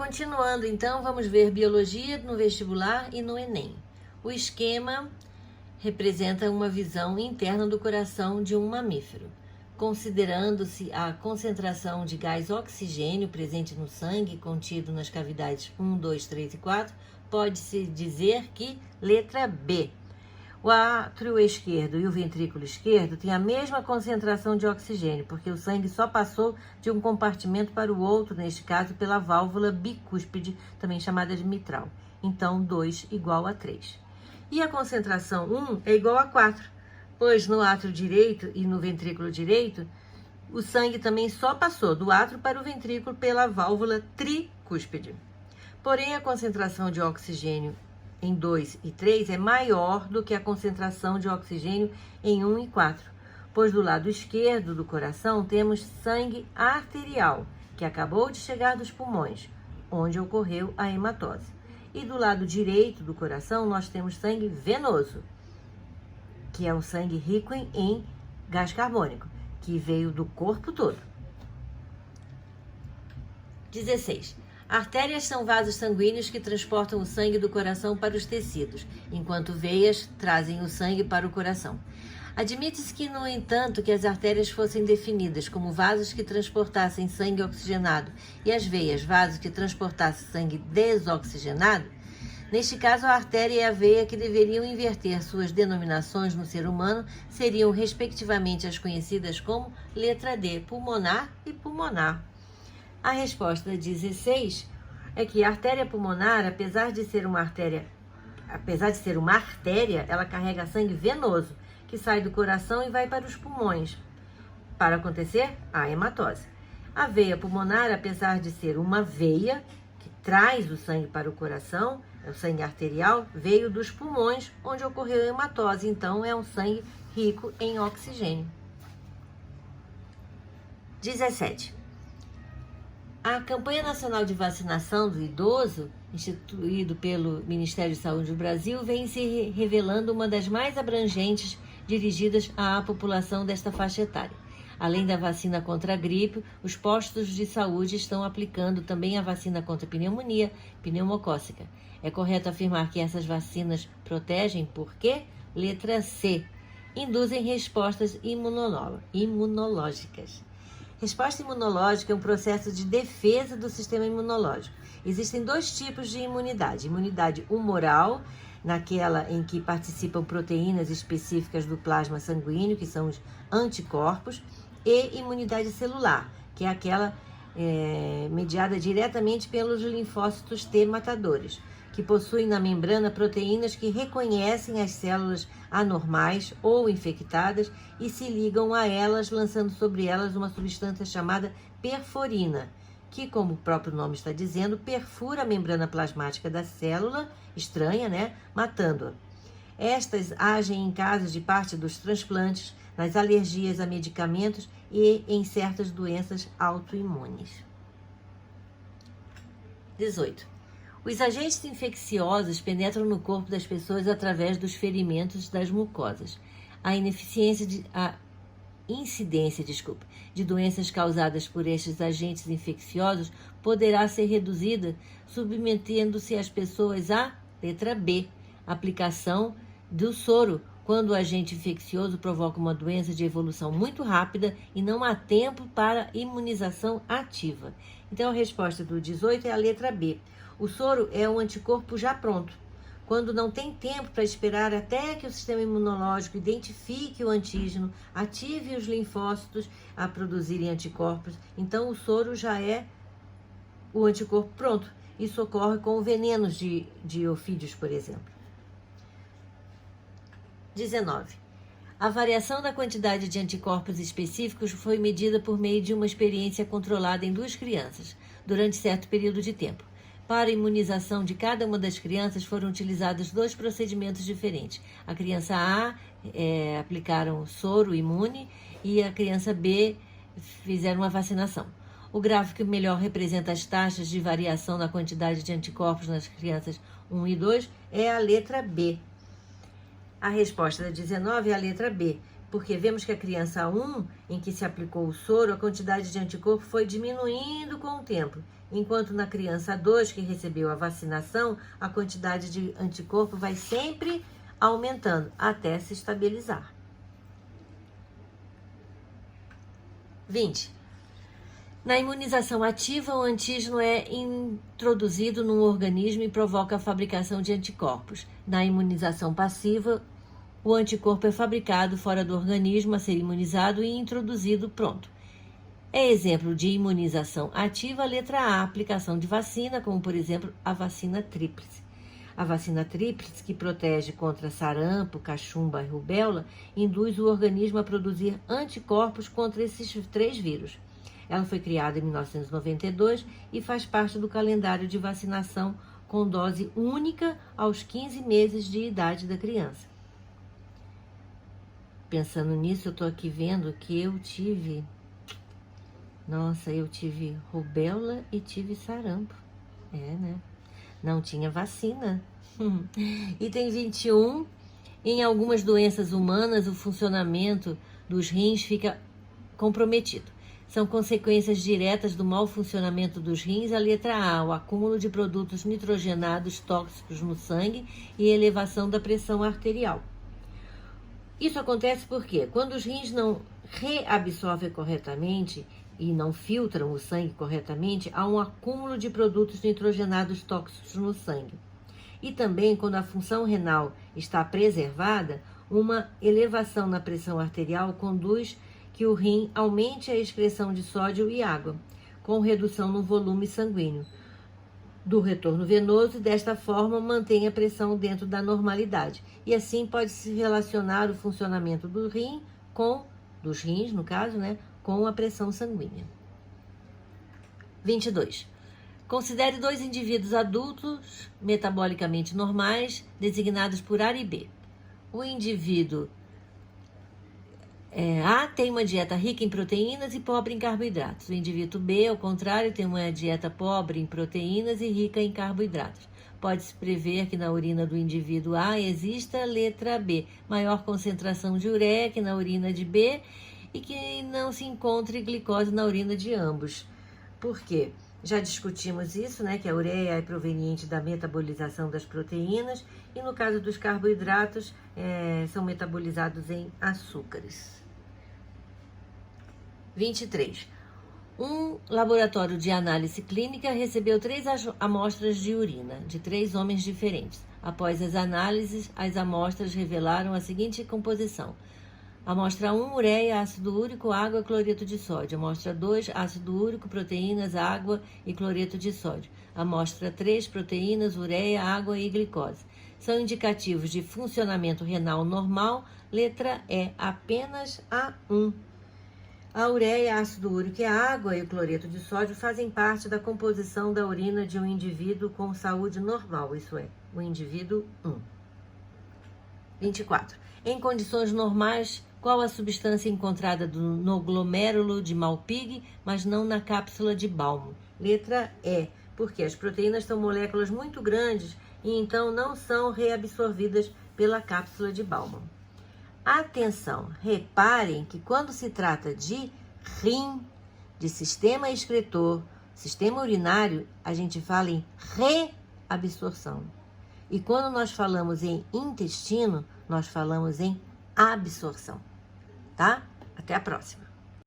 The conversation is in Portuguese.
Continuando, então, vamos ver biologia no vestibular e no Enem. O esquema representa uma visão interna do coração de um mamífero. Considerando-se a concentração de gás oxigênio presente no sangue contido nas cavidades 1, 2, 3 e 4, pode-se dizer que letra B. O átrio esquerdo e o ventrículo esquerdo têm a mesma concentração de oxigênio, porque o sangue só passou de um compartimento para o outro, neste caso pela válvula bicúspide, também chamada de mitral. Então, 2 igual a 3. E a concentração 1 é igual a 4, pois no átrio direito e no ventrículo direito, o sangue também só passou do átrio para o ventrículo pela válvula tricúspide. Porém, a concentração de oxigênio em 2 e 3 é maior do que a concentração de oxigênio em 1 e 4, pois do lado esquerdo do coração temos sangue arterial, que acabou de chegar dos pulmões, onde ocorreu a hematose. E do lado direito do coração nós temos sangue venoso, que é um sangue rico em gás carbônico, que veio do corpo todo. 16. Artérias são vasos sanguíneos que transportam o sangue do coração para os tecidos, enquanto veias trazem o sangue para o coração. Admite-se que, no entanto, que as artérias fossem definidas como vasos que transportassem sangue oxigenado e as veias, vasos que transportassem sangue desoxigenado. Neste caso, a artéria e a veia, que deveriam inverter suas denominações no ser humano, seriam, respectivamente, as conhecidas como letra D, pulmonar e pulmonar. A resposta 16 é que a artéria pulmonar, apesar de ser uma artéria, ela carrega sangue venoso, que sai do coração e vai para os pulmões, para acontecer a hematose. A veia pulmonar, apesar de ser uma veia que traz o sangue para o coração, o sangue arterial, veio dos pulmões, onde ocorreu a hematose, então é um sangue rico em oxigênio. 17. A Campanha Nacional de Vacinação do Idoso, instituído pelo Ministério da Saúde do Brasil, vem se revelando uma das mais abrangentes dirigidas à população desta faixa etária. Além da vacina contra a gripe, os postos de saúde estão aplicando também a vacina contra a pneumonia pneumocócica. É correto afirmar que essas vacinas protegem porque, letra C, induzem respostas imunológicas. Resposta imunológica é um processo de defesa do sistema imunológico. Existem dois tipos de imunidade. Imunidade humoral, naquela em que participam proteínas específicas do plasma sanguíneo, que são os anticorpos, e imunidade celular, que é aquela mediada diretamente pelos linfócitos T matadores, que possuem na membrana proteínas que reconhecem as células anormais ou infectadas e se ligam a elas, lançando sobre elas uma substância chamada perforina, que, como o próprio nome está dizendo, perfura a membrana plasmática da célula estranha, matando-a. Estas agem em casos de parte dos transplantes, nas alergias a medicamentos e em certas doenças autoimunes. 18. Os agentes infecciosos penetram no corpo das pessoas através dos ferimentos das mucosas. A incidência de doenças causadas por estes agentes infecciosos poderá ser reduzida submetendo-se as pessoas à letra B, aplicação do soro, quando o agente infeccioso provoca uma doença de evolução muito rápida e não há tempo para imunização ativa. Então, a resposta do 18 é a letra B. O soro é um anticorpo já pronto. Quando não tem tempo para esperar até que o sistema imunológico identifique o antígeno, ative os linfócitos a produzirem anticorpos, então o soro já é o anticorpo pronto. Isso ocorre com venenos de ofídeos, por exemplo. 19. A variação da quantidade de anticorpos específicos foi medida por meio de uma experiência controlada em 2 crianças, durante certo período de tempo. Para a imunização de cada uma das crianças foram utilizados 2 procedimentos diferentes. A criança A aplicaram soro imune e a criança B fizeram uma vacinação. O gráfico que melhor representa as taxas de variação na quantidade de anticorpos nas crianças 1 e 2 é a letra B. A resposta da 19 é a letra B. Porque vemos que a criança 1, em que se aplicou o soro, a quantidade de anticorpo foi diminuindo com o tempo, enquanto na criança 2, que recebeu a vacinação, a quantidade de anticorpo vai sempre aumentando até se estabilizar. 20. Na imunização ativa, o antígeno é introduzido no organismo e provoca a fabricação de anticorpos. Na imunização passiva, o anticorpo é fabricado fora do organismo a ser imunizado e introduzido pronto. É exemplo de imunização ativa a letra A, aplicação de vacina, como por exemplo a vacina tríplice. A vacina tríplice, que protege contra sarampo, cachumba e rubéola, induz o organismo a produzir anticorpos contra esses 3 vírus. Ela foi criada em 1992 e faz parte do calendário de vacinação com dose única aos 15 meses de idade da criança. Pensando nisso, eu estou aqui vendo que eu tive rubéola e tive sarampo. Né? Não tinha vacina. Item 21. Em algumas doenças humanas, o funcionamento dos rins fica comprometido. São consequências diretas do mau funcionamento dos rins a letra A, o acúmulo de produtos nitrogenados tóxicos no sangue e elevação da pressão arterial. Isso acontece porque, quando os rins não reabsorvem corretamente e não filtram o sangue corretamente, há um acúmulo de produtos nitrogenados tóxicos no sangue. E também, quando a função renal está preservada, uma elevação na pressão arterial conduz que o rim aumente a excreção de sódio e água, com redução no volume sanguíneo do retorno venoso e, desta forma, mantém a pressão dentro da normalidade. E assim pode-se relacionar o funcionamento dos rins, no caso, com a pressão sanguínea. 22. Considere 2 indivíduos adultos metabolicamente normais, designados por A e B. O indivíduo A tem uma dieta rica em proteínas e pobre em carboidratos. O indivíduo B, ao contrário, tem uma dieta pobre em proteínas e rica em carboidratos. Pode-se prever que na urina do indivíduo A exista a letra B, maior concentração de ureia que na urina de B e que não se encontre glicose na urina de ambos. Por quê? Já discutimos isso, que a ureia é proveniente da metabolização das proteínas e no caso dos carboidratos são metabolizados em açúcares. 23. Um laboratório de análise clínica recebeu 3 amostras de urina de 3 homens diferentes. Após as análises, as amostras revelaram a seguinte composição: amostra 1, ureia, ácido úrico, água, cloreto de sódio. Amostra 2, ácido úrico, proteínas, água e cloreto de sódio. Amostra 3, proteínas, ureia, água e glicose. São indicativos de funcionamento renal normal. Letra E, apenas A1. A ureia, ácido úrico, a água e o cloreto de sódio fazem parte da composição da urina de um indivíduo com saúde normal, isso é, o indivíduo 1. 24. Em condições normais, qual a substância encontrada no glomérulo de Malpighi, mas não na cápsula de Balmo? Letra E, porque as proteínas são moléculas muito grandes e então não são reabsorvidas pela cápsula de Balmo. Atenção, reparem que quando se trata de rim, de sistema excretor, sistema urinário, a gente fala em reabsorção. E quando nós falamos em intestino, nós falamos em absorção, tá? Até a próxima.